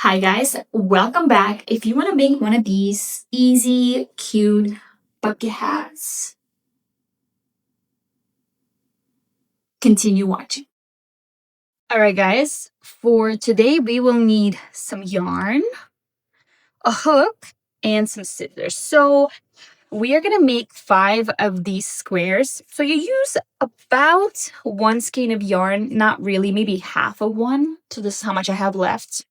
Hi guys, welcome back. If you want to make one of these easy, cute bucket hats, continue watching. All right guys, for today we will need some yarn, a hook, and some scissors. So we are going to make 5 of these squares. So you use about 1 skein of yarn, not really, maybe half of one. So this is how much I have left.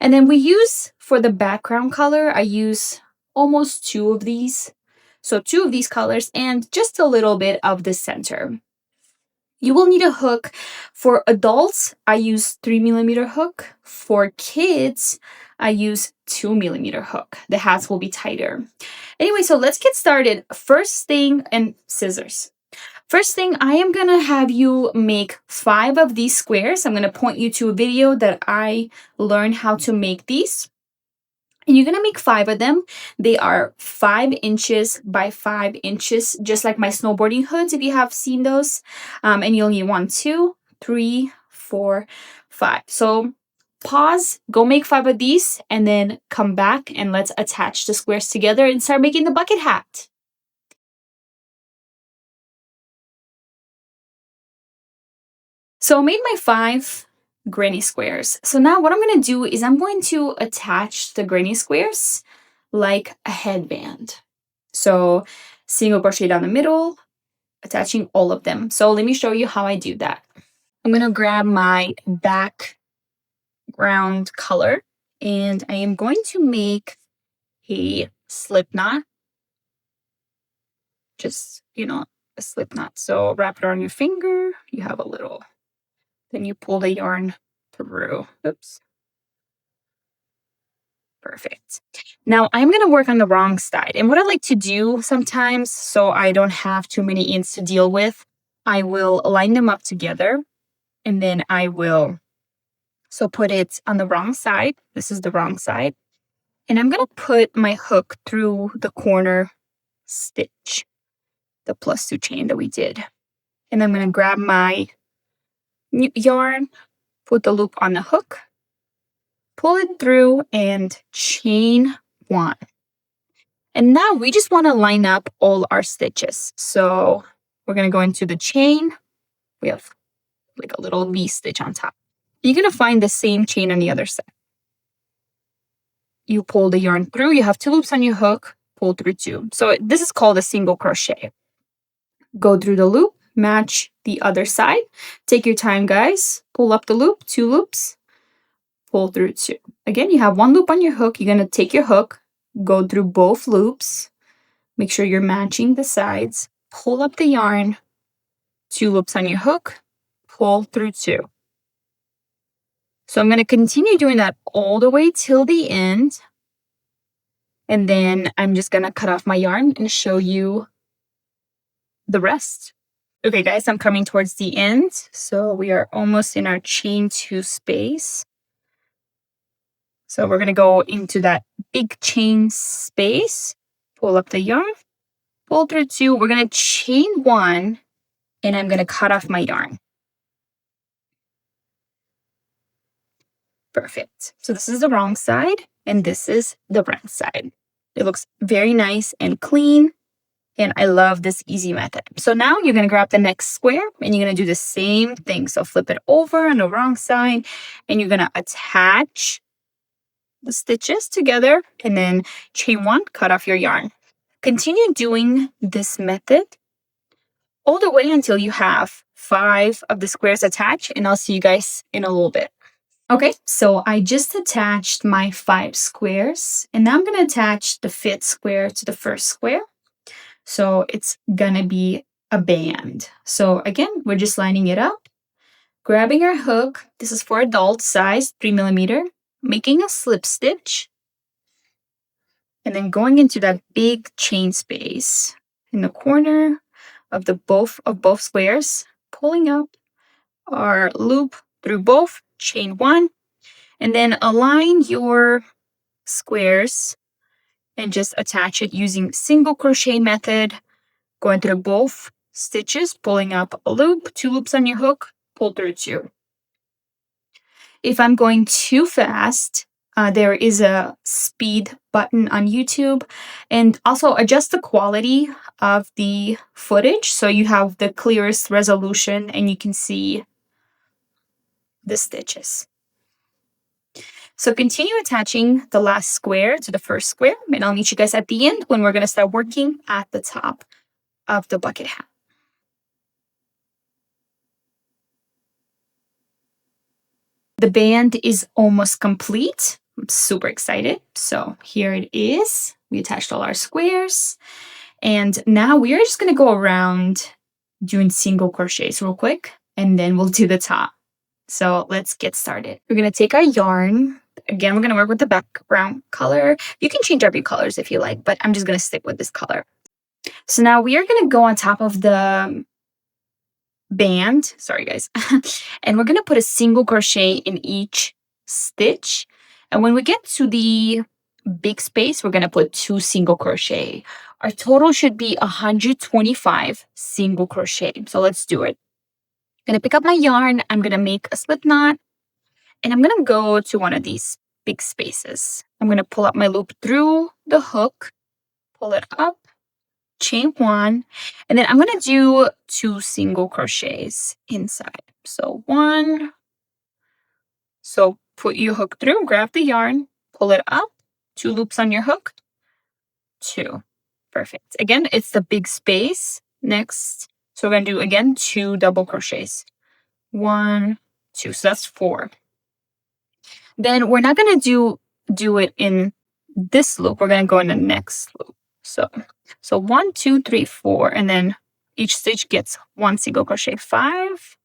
And then we use, for the background color, I use almost 2 of these. So 2 of these colors and just a little bit of the center. You will need a hook. For adults, I use 3mm hook. For kids, I use 2mm hook. The hats will be tighter. Anyway, so let's get started. First thing, and scissors. First thing, I am going to have you make 5 of these squares. I'm going to point you to a video that I learned how to make these. And you're going to make 5 of them. They are 5 inches by 5 inches, just like my snowboarding hoods, if you have seen those. And you'll need 1, 2, 3, 4, 5. So pause, go make 5 of these, and then come back and let's attach the squares together and start making the bucket hat. So I made my 5 granny squares. So now what I'm going to do is I'm going to attach the granny squares like a headband. So single crochet down the middle, attaching all of them. So let me show you how I do that. I'm going to grab my background color and I am going to make a slip knot. Just, a slip knot. So wrap it on your finger. You have a little. Then you pull the yarn through. Oops. Perfect. Now I'm going to work on the wrong side. And what I like to do sometimes, so I don't have too many ends to deal with, I will line them up together. And then I will, put it on the wrong side. This is the wrong side. And I'm going to put my hook through the corner stitch, the +2 chain that we did. And I'm going to grab my yarn, put the loop on the hook, pull it through, and chain 1. And now we just want to line up all our stitches. So we're going to go into the chain. We have like a little V stitch on top. You're going to find the same chain on the other side. You pull the yarn through. You have 2 loops on your hook. Pull through 2. So this is called a single crochet. Go through the loop. Match the other side. Take your time, guys. Pull up the loop. 2 loops. Pull through 2. Again, you have 1 loop on your hook. You're going to take your hook. Go through both loops. Make sure you're matching the sides. Pull up the yarn. 2 loops on your hook. Pull through 2. So I'm going to continue doing that all the way till the end. And then I'm just going to cut off my yarn and show you the rest. Okay, guys, I'm coming towards the end. So we are almost in our chain 2 space. So we're going to go into that big chain space. Pull up the yarn. Pull through 2. We're going to chain 1. And I'm going to cut off my yarn. Perfect. So this is the wrong side, and this is the right side. It looks very nice and clean, and I love this easy method. So now you're going to grab the next square, and you're going to do the same thing. So flip it over on the wrong side, and you're going to attach the stitches together, and then chain 1, cut off your yarn. Continue doing this method all the way until you have 5 of the squares attached, and I'll see you guys in a little bit. Okay, so I just attached my 5 squares, and now I'm going to attach the 5th square to the first square. So it's going to be a band. So again, we're just lining it up, grabbing our hook. This is for adult size, 3mm, making a slip stitch, and then going into that big chain space in the corner of both squares, pulling up our loop through both, chain 1, and then align your squares and just attach it using single crochet method, going through both stitches, pulling up a loop, 2 loops on your hook, pull through 2. If I'm going too fast, There is a speed button on YouTube, and also adjust the quality of the footage so you have the clearest resolution and you can see the stitches. So continue attaching the last square to the first square, and I'll meet you guys at the end when we're going to start working at the top of the bucket hat. The band is almost complete. I'm super excited. So here it is. We attached all our squares. And now we are just going to go around doing single crochets real quick, and then we'll do the top. So let's get started. We're going to take our yarn. Again, we're going to work with the background color. You can change every colors if you like, but I'm just going to stick with this color. So now we are going to go on top of the band. Sorry, guys. And we're going to put a single crochet in each stitch. And when we get to the big space, we're going to put 2 single crochet. Our total should be 125 single crochet. So let's do it. I'm going to pick up my yarn. I'm going to make a slip knot. And I'm going to go to one of these big spaces. I'm going to pull up my loop through the hook, pull it up, chain 1, and then I'm going to do 2 single crochets inside. So 1. So put your hook through, grab the yarn, pull it up, 2 loops on your hook, 2. Perfect. Again, it's the big space. Next, so we're going to do again 2 double crochets. 1, 2. So that's 4. Then we're not going to do it in this loop. We're going to go in the next loop. So 1, 2, 3, 4, and then each stitch gets 1 single crochet. 5.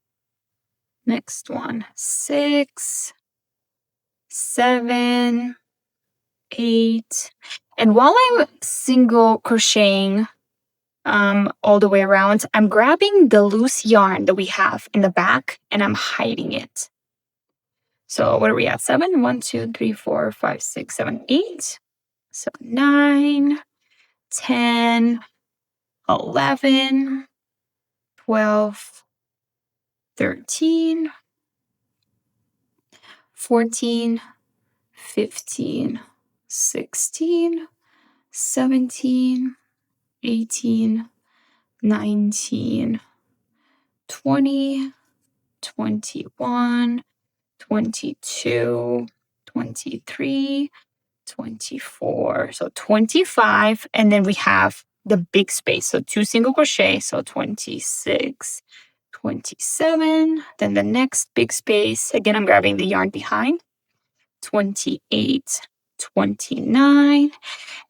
Next one, 6, 7, 8. And while I'm single crocheting all the way around, I'm grabbing the loose yarn that we have in the back and I'm hiding it. So what are we at? 7? 1, 2, 3, 4, 5, 6, 7, 8. So 9, 10, 11, 12, 13, 14, 15, 16, 17, 18, 19, 20, 21, 22, 23, 24, so 25, and then we have the big space, so 2 single crochet, so 26, 27, then the next big space, again I'm grabbing the yarn behind, 28, 29,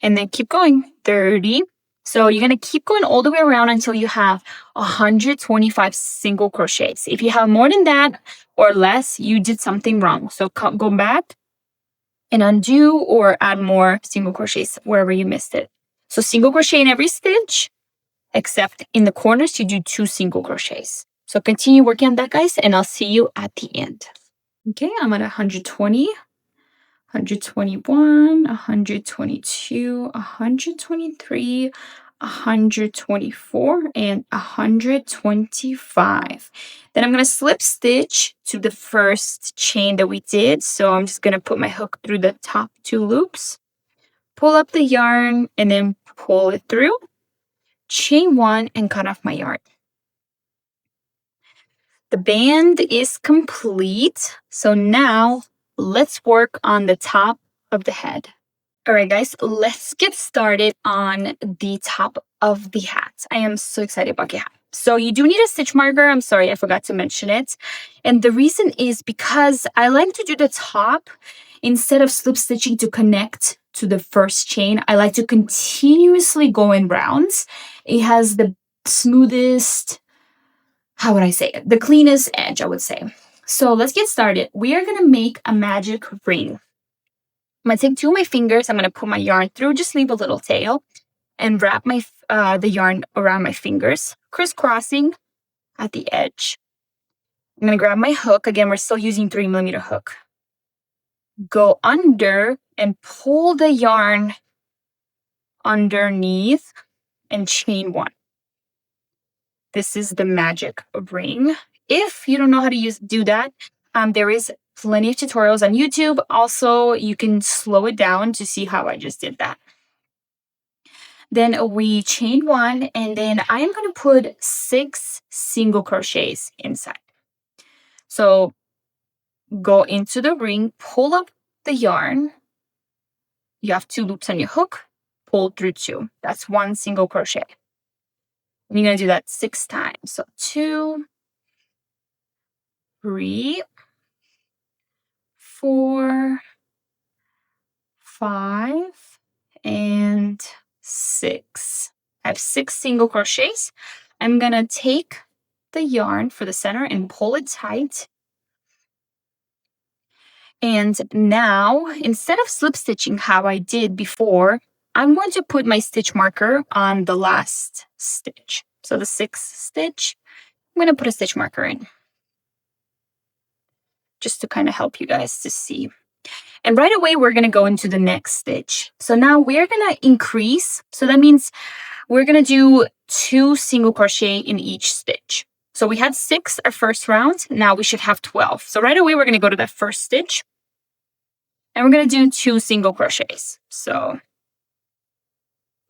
and then keep going, 30. So you're going to keep going all the way around until you have 125 single crochets. If you have more than that or less, you did something wrong. So go back and undo or add more single crochets wherever you missed it. So single crochet in every stitch, except in the corners, you do 2 single crochets. So continue working on that, guys, and I'll see you at the end. Okay, I'm at 120, 121, 122, 123, 124, and 125. Then I'm going to slip stitch to the first chain that we did. So I'm just going to put my hook through the top 2 loops, pull up the yarn, and then pull it through, chain 1, and cut off my yarn. The band is complete. So now let's work on the top of the head. All right, guys, let's get started on the top of the hat. I am so excited about the hat. So you do need a stitch marker. I'm sorry, I forgot to mention it. And the reason is because I like to do the top instead of slip stitching to connect to the first chain. I like to continuously go in rounds. It has the smoothest, how would I say it? The cleanest edge, I would say. So let's get started. We are going to make a magic ring. I'm going to take 2 of my fingers. I'm going to put my yarn through, just leave a little tail, and wrap my the yarn around my fingers, crisscrossing at the edge. I'm going to grab my hook. Again, we're still using 3mm hook. Go under and pull the yarn underneath and chain 1. This is the magic ring. If you don't know how to do that, there is plenty of tutorials on YouTube. Also, you can slow it down to see how I just did that. Then we chain 1, and then I am going to put 6 single crochets inside. So go into the ring, pull up the yarn. You have 2 loops on your hook, pull through 2. That's 1 single crochet. And you're going to do that 6 times. So 2, 3, 4, 5, and 6. I have 6 single crochets. I'm going to take the yarn for the center and pull it tight. And now, instead of slip stitching how I did before, I'm going to put my stitch marker on the last stitch. So the 6th stitch, I'm going to put a stitch marker in, just to kind of help you guys to see. And right away, we're going to go into the next stitch. So now we're going to increase. So that means we're going to do 2 single crochet in each stitch. So we had 6 our first round. Now we should have 12. So right away, we're going to go to that first stitch. And we're going to do 2 single crochets. So,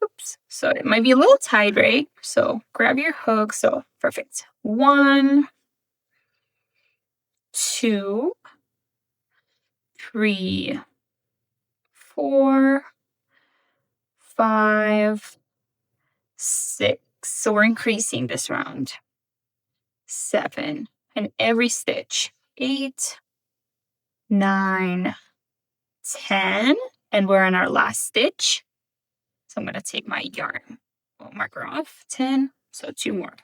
oops. So it might be a little tight, right? So grab your hook. So perfect. 1, 2, 3, 4, 5, 6. So we're increasing this round. 7. And every stitch. 8, 9, 10. And we're in our last stitch. So I'm going to take my yarn marker off. 10. So 2 more.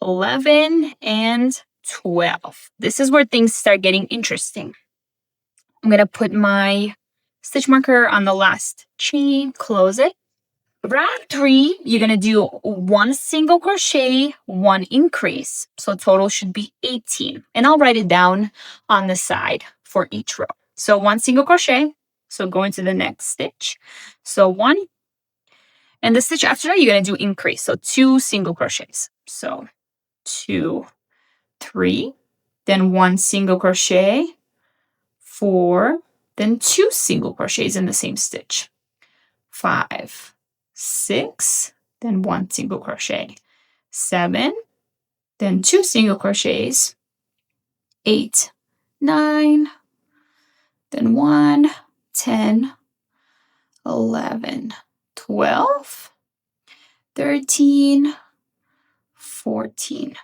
11 and 12. This is where things start getting interesting. I'm going to put my stitch marker on the last chain, close it. Round 3, you're going to do 1 single crochet, 1 increase. So total should be 18. And I'll write it down on the side for each row. So 1 single crochet. So go into the next stitch. So 1. And the stitch after that, you're going to do increase. So 2 single crochets. So 2, 3, then 1 single crochet, 4, then 2 single crochets in the same stitch. 5, 6, then 1 single crochet. 7, then 2 single crochets. 8, 9, then 1, 10, 11, 12, 13, 14,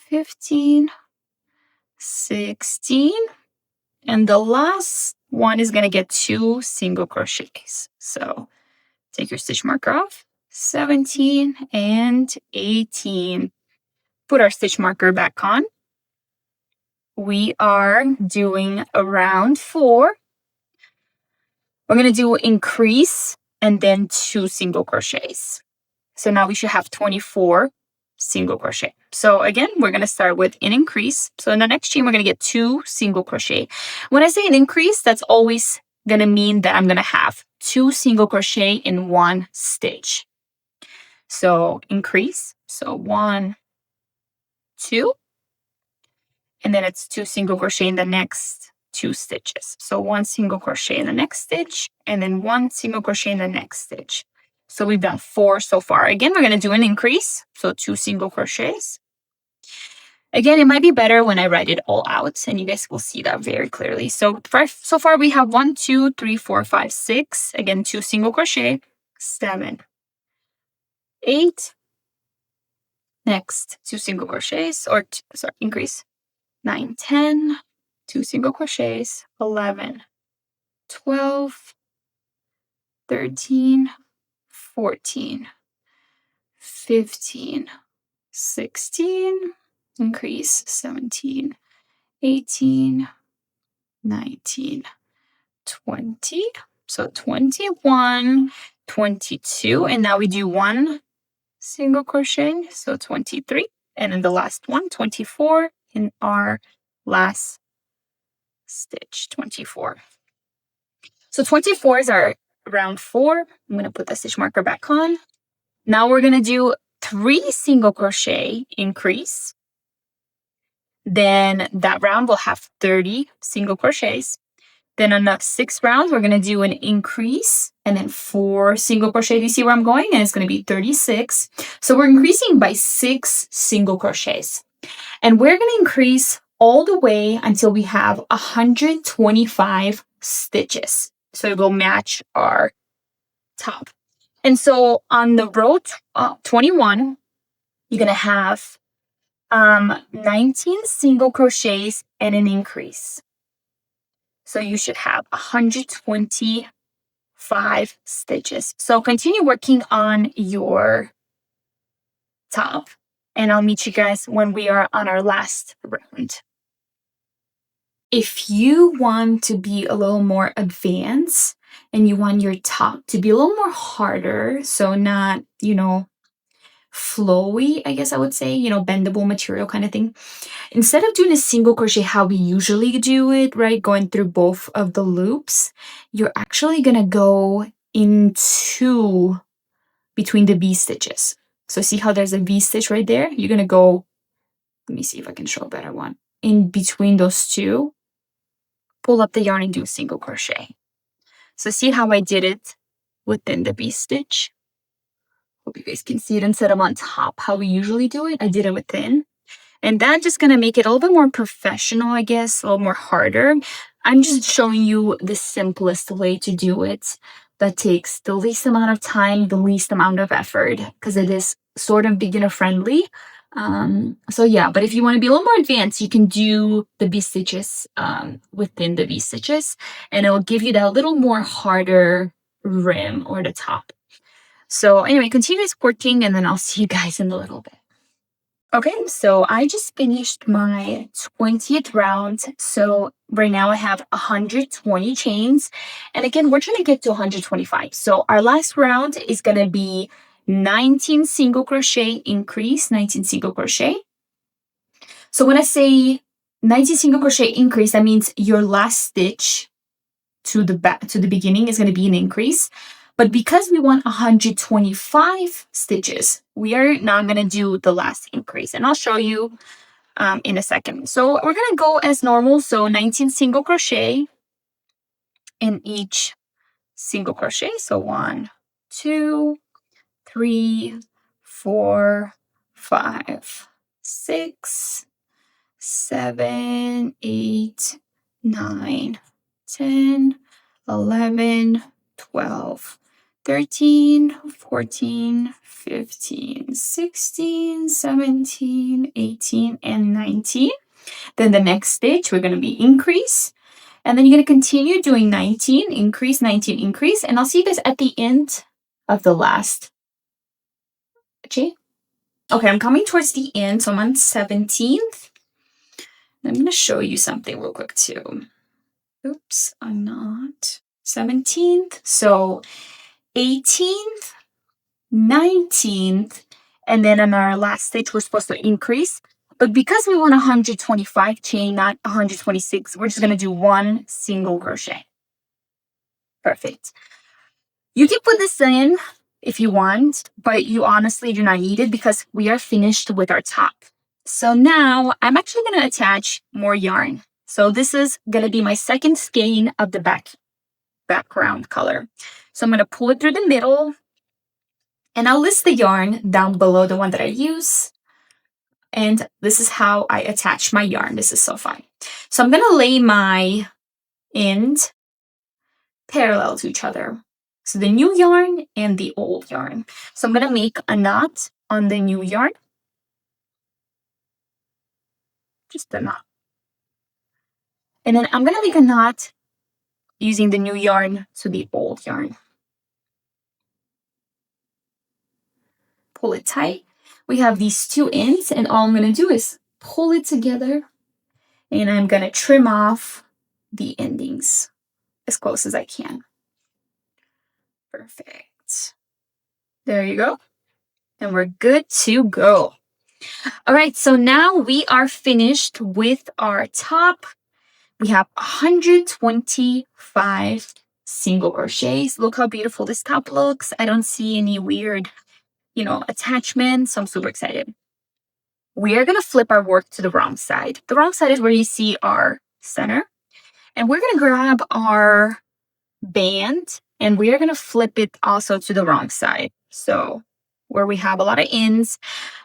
15, 16, and the last one is going to get 2 single crochets. So take your stitch marker off, 17 and 18. Put our stitch marker back on. We are doing a round 4. We're going to do increase and then 2 single crochets. So now we should have 24 single crochet. So again, we're going to start with an increase. So in the next chain, we're going to get 2 single crochet. When I say an increase, that's always going to mean that I'm going to have 2 single crochet in 1 stitch. So increase. So 1, 2, and then it's 2 single crochet in the next 2 stitches. So 1 single crochet in the next stitch, and then 1 single crochet in the next stitch. So we've done 4 so far. Again, we're going to do an increase. So 2 single crochets. Again, it might be better when I write it all out, and you guys will see that very clearly. So far we have 1, 2, 3, 4, 5, 6. Again, 2 single crochet. 7, 8. Next, 2 single crochets, or increase. 9, 10. 2 single crochets. 11, 12, 13, 14, 15, 16, increase, 17, 18, 19, 20. So 21, 22, and now we do 1 single crochet, so 23, and then the last one, 24, in our last stitch, 24. So 24 is our round 4. I'm going to put the stitch marker back on. Now we're going to do 3 single crochet increase, Then that round will have 30 single crochets. Then on the 6th round, we're going to do an increase and then 4 single crochet. Do you see where I'm going? And it's going to be 36. So we're increasing by 6 single crochets. And we're going to increase all the way until we have 125 stitches. So it will match our top. And so on the row 21, you're going to have 19 single crochets and an increase. So you should have 125 stitches. So continue working on your top, and I'll meet you guys when we are on our last round. If you want to be a little more advanced and you want your top to be a little more harder, so not, flowy, I guess I would say, bendable material kind of thing. Instead of doing a single crochet how we usually do it, right, going through both of the loops, you're actually going to go into between the V stitches. So see how there's a V stitch right there? You're going to go, let me see if I can show a better one. In between those two, pull up the yarn and do a single crochet. So see how I did it within the V stitch? Hope you guys can see it instead of on top how we usually do it. I did it within. And that's just going to make it a little bit more professional, I guess, a little more harder. I'm just showing you the simplest way to do it that takes the least amount of time, the least amount of effort, because it is sort of beginner friendly. So yeah, but if you want to be a little more advanced, you can do the V stitches within the V stitches, and it will give you that little more harder rim or the top. So anyway, continue working, and then I'll see you guys in a little bit. Okay, so I just finished my 20th round. So right now I have 120 chains. And again, we're trying to get to 125. So our last round is going to be 19 single crochet increase, 19 single crochet. So when I say 19 single crochet increase, that means your last stitch to the beginning is going to be an increase. But because we want 125 stitches, we are now going to do the last increase. And I'll show you in a second. So we're going to go as normal. So 19 single crochet in each single crochet. So 1, 2, 3, 4, 5, 6, 7, 8, 9, 10, 11, 12, 13, 14, 15, 16, 17, 18, and 19. Then the next stitch, we're going to be increase. And then you're going to continue doing 19, increase, 19, increase. And I'll see you guys at the end of the last chain. Okay, I'm coming towards the end. So I'm on 17th. I'm going to show you something real quick too. Oops, I'm not. 17th. So 18th, 19th, and then on our last stitch, we're supposed to increase. But because we want 125 chain, not 126, we're just going to do 1 single crochet. Perfect. You can put this in if you want, but you honestly do not need it because we are finished with our top. So now I'm actually going to attach more yarn. So this is going to be my second skein of the background color. So I'm going to pull it through the middle, and I'll list the yarn down below, the one that I use. And this is how I attach my yarn. This is so fun. So I'm going to lay my end parallel to each other. So the new yarn and the old yarn. So I'm going to make a knot on the new yarn. Just a knot. And then I'm going to make a knot using the new yarn to the old yarn. Pull it tight. We have these two ends, and all I'm going to do is pull it together, and I'm going to trim off the endings as close as I can. Perfect. There you go. And we're good to go. All right, so now we are finished with our top. We have 125 single crochets. Look how beautiful this top looks. I don't see any weird, attachments. So I'm super excited. we are going to flip our work to the wrong side. The wrong side is where you see our center. And we're going to grab our band and we are going to flip it also to the wrong side. So where we have a lot of ends,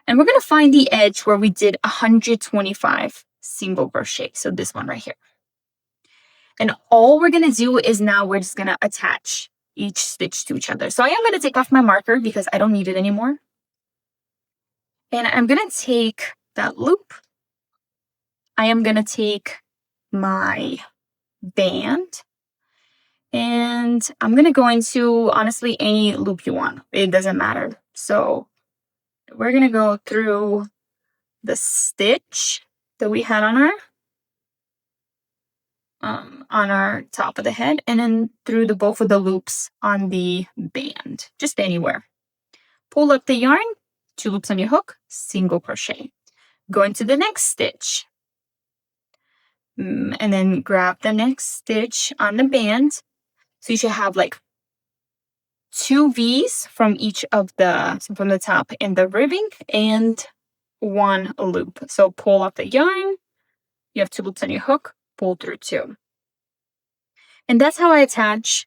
and we're going to find the edge where we did 125 single crochet. So this one right here. And all we're going to do is now we're just going to attach each stitch to each other. So I am going to take off my marker because I don't need it anymore. And I'm going to take that loop. I am going to take my band. And I'm going to go into, honestly, any loop you want. It doesn't matter. So we're going to go through the stitch that we had on our top of the head, and then through the both of the loops on the band, just anywhere. Pull up the yarn, 2 loops on your hook, single crochet. Go into the next stitch, and then grab the next stitch on the band. So you should have like 2 V's from each of from the top in the ribbing and 1 loop. So pull up the yarn, you have 2 loops on your hook, pull through 2. And that's how I attach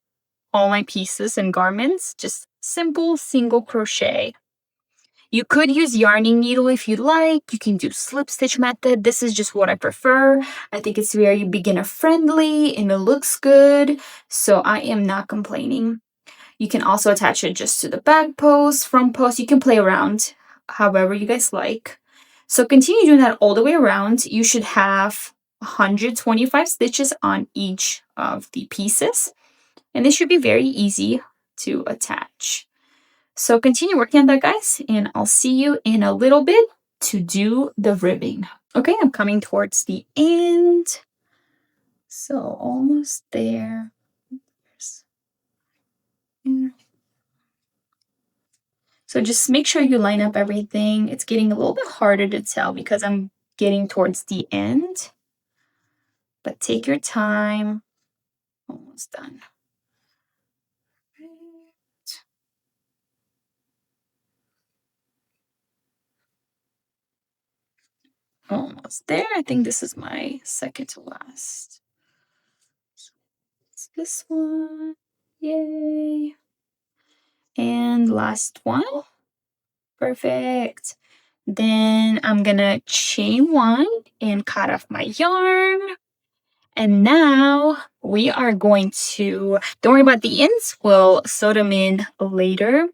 all my pieces and garments, just simple single crochet. You could use yarning needle if you'd like. You can do slip stitch method. This is just what I prefer. I think it's very beginner friendly and it looks good. So I am not complaining. You can also attach it just to the back post, front post. You can play around however you guys like. So continue doing that all the way around. You should have 125 stitches on each of the pieces. And this should be very easy to attach. So continue working on that, guys, and I'll see you in a little bit to do the ribbing. Okay, I'm coming towards the end. So almost there. So just make sure you line up everything. It's getting a little bit harder to tell because I'm getting towards the end. But take your time. Almost done. Almost there. I think this is my second to last. It's this one. Yay. And last one. Perfect. Then I'm gonna chain 1 and cut off my yarn. And now we are going to, don't worry about the ends, we'll sew them in later.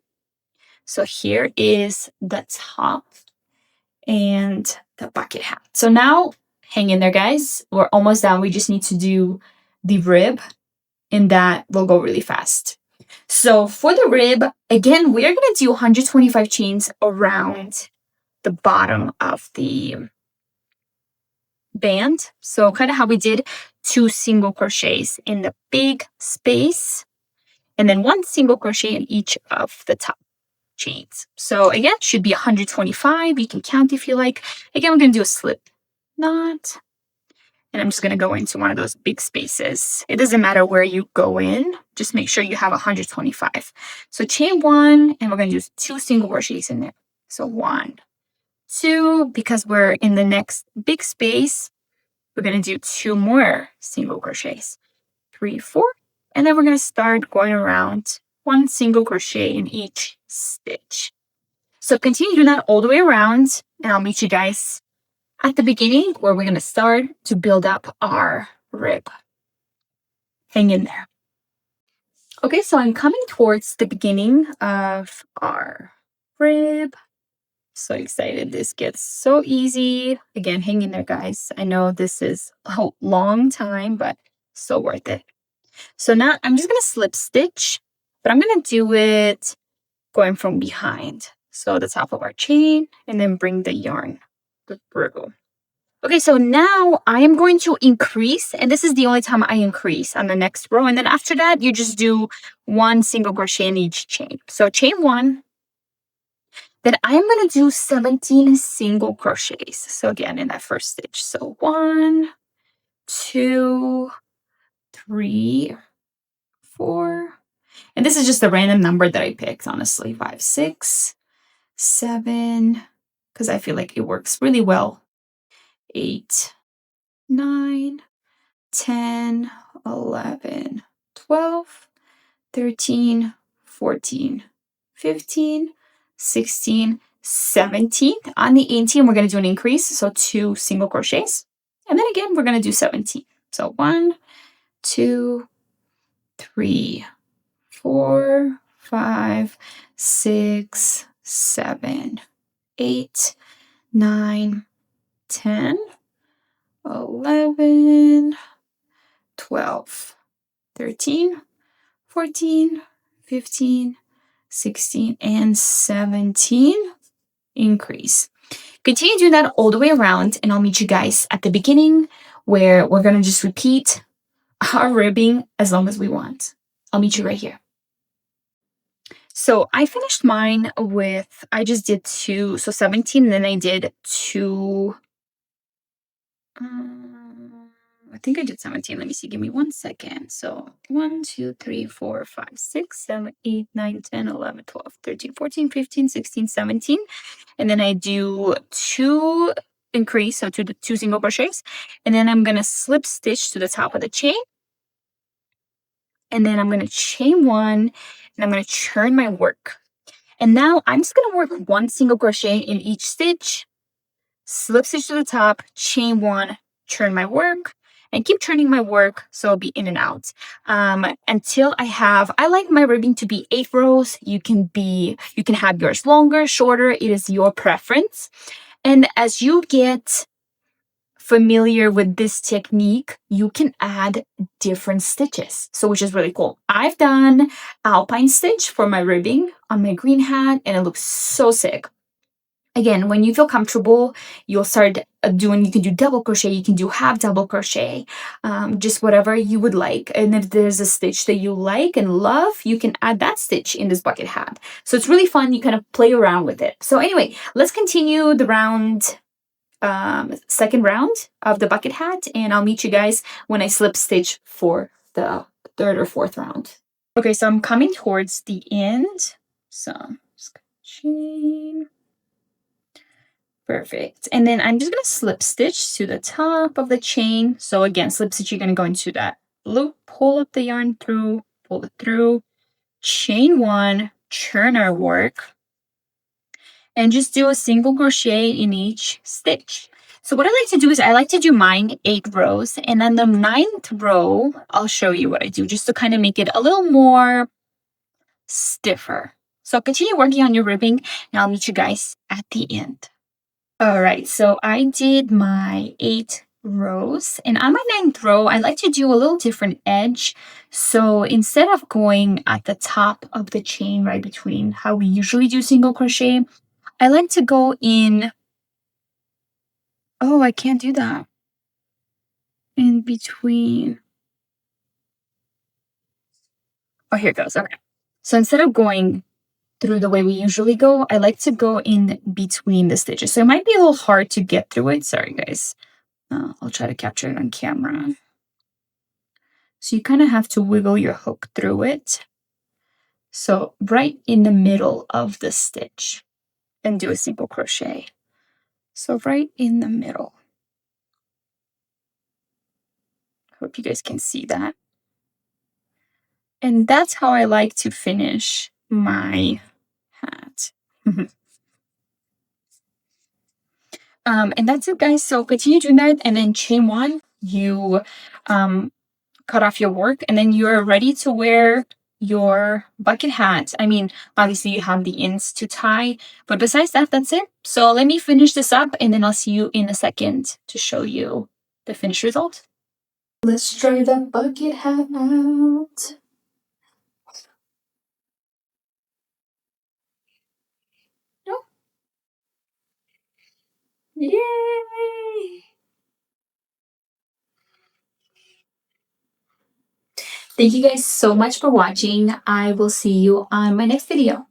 So here is the top and the bucket hat. So now, hang in there, guys. We're almost done. We just need to do the rib, and that will go really fast. So for the rib, again, we are going to do 125 chains around the bottom of the band. So kind of how we did 2 single crochets in the big space, and then 1 single crochet in each of the top chains. So again, should be 125. You can count if you like. Again, we're going to do a slip knot. And I'm just going to go into one of those big spaces. It doesn't matter where you go in. Just make sure you have 125. So chain 1, and we're going to do 2 single crochets in there. So 1, 2, because we're in the next big space, we're going to do 2 more single crochets. 3, 4. And then we're going to start going around 1 single crochet in each stitch. So continue doing that all the way around, and I'll meet you guys at the beginning where we're going to start to build up our rib. Hang in there. Okay, so I'm coming towards the beginning of our rib. So excited. This gets so easy. Again, hang in there, guys. I know this is a long time, but so worth it. So now I'm just going to slip stitch, but I'm going to do it going from behind. So the top of our chain, and then bring the yarn through. Okay, so now I am going to increase, and this is the only time I increase on the next row. And then after that, you just do 1 single crochet in each chain. So chain 1, then I'm going to do 17 single crochets. So again, in that first stitch. So 1, 2, 3, 4. And this is just a random number that I picked, honestly. 5, 6, 7, because I feel like it works really well. 8, 9, 10, 11, 12, 13, 14, 15, 16, 17. On the 18, we're going to do an increase, so 2 single crochets. And then again, we're going to do 17. So 1, 2, 3, 4, 5, 6, 7, 8, 9, 10, 11, 12, 13, 14, 15, 16, and 17. Increase. Continue doing that all the way around, and I'll meet you guys at the beginning where we're going to just repeat our ribbing as long as we want. I'll meet you right here. So I finished mine with, I just did 2, so 17, and then I did 2, I think I did 17. Let me see. Give me 1 second. So 1, 2, 3, 4, 5, 6, 7, 8, 9, 10, 11, 12, 13, 14, 15, 16, 17. And then I do 2 increase, so 2 single crochets. And then I'm going to slip stitch to the top of the chain. And then I'm going to chain 1, and I'm going to turn my work. And now I'm just going to work 1 single crochet in each stitch, slip stitch to the top, chain 1, turn my work, and keep turning my work so it'll be in and out until I like my ribbing to be 8 rows. You can have yours longer, shorter. It is your preference. And as you get familiar with this technique, you can add different stitches, so which is really cool. I've done alpine stitch for my ribbing on my green hat, and it looks so sick. Again, when you feel comfortable, you'll start doing, you can do double crochet, you can do half double crochet, just whatever you would like. And if there's a stitch that you like and love, you can add that stitch in this bucket hat. So it's really fun. You kind of play around with it. So anyway, let's continue the round, second round of the bucket hat, and I'll meet you guys when I slip stitch for the 3rd or 4th round. Okay, so I'm coming towards the end. So I'm just gonna chain. Perfect. And then I'm just going to slip stitch to the top of the chain. So again, slip stitch, you're going to go into that loop, pull up the yarn through, pull it through, chain 1, turn our work, and just do a single crochet in each stitch. So what I like to do is I like to do mine 8 rows, and then the 9th row, I'll show you what I do just to kind of make it a little more stiffer. So continue working on your ribbing, and I'll meet you guys at the end. All right, so I did my 8 rows, and on my 9th row, I like to do a little different edge. So instead of going at the top of the chain right between how we usually do single crochet, I like to go in, oh, I can't do that, in between. Oh, here it goes. Okay. So instead of going through the way we usually go, I like to go in between the stitches. So it might be a little hard to get through it. Sorry, guys. I'll try to capture it on camera. So you kind of have to wiggle your hook through it. So right in the middle of the stitch, and do a single crochet. So right in the middle. Hope you guys can see that. And that's how I like to finish my hat. And that's it, guys. So continue doing that, and then chain 1, you cut off your work, and then you're ready to wear your bucket hat. I mean, obviously you have the ends to tie, but besides that, that's it. So let me finish this up, and then I'll see you in a second to show you the finished result. Let's try the bucket hat out. Oh. Yay! Thank you guys so much for watching. I will see you on my next video.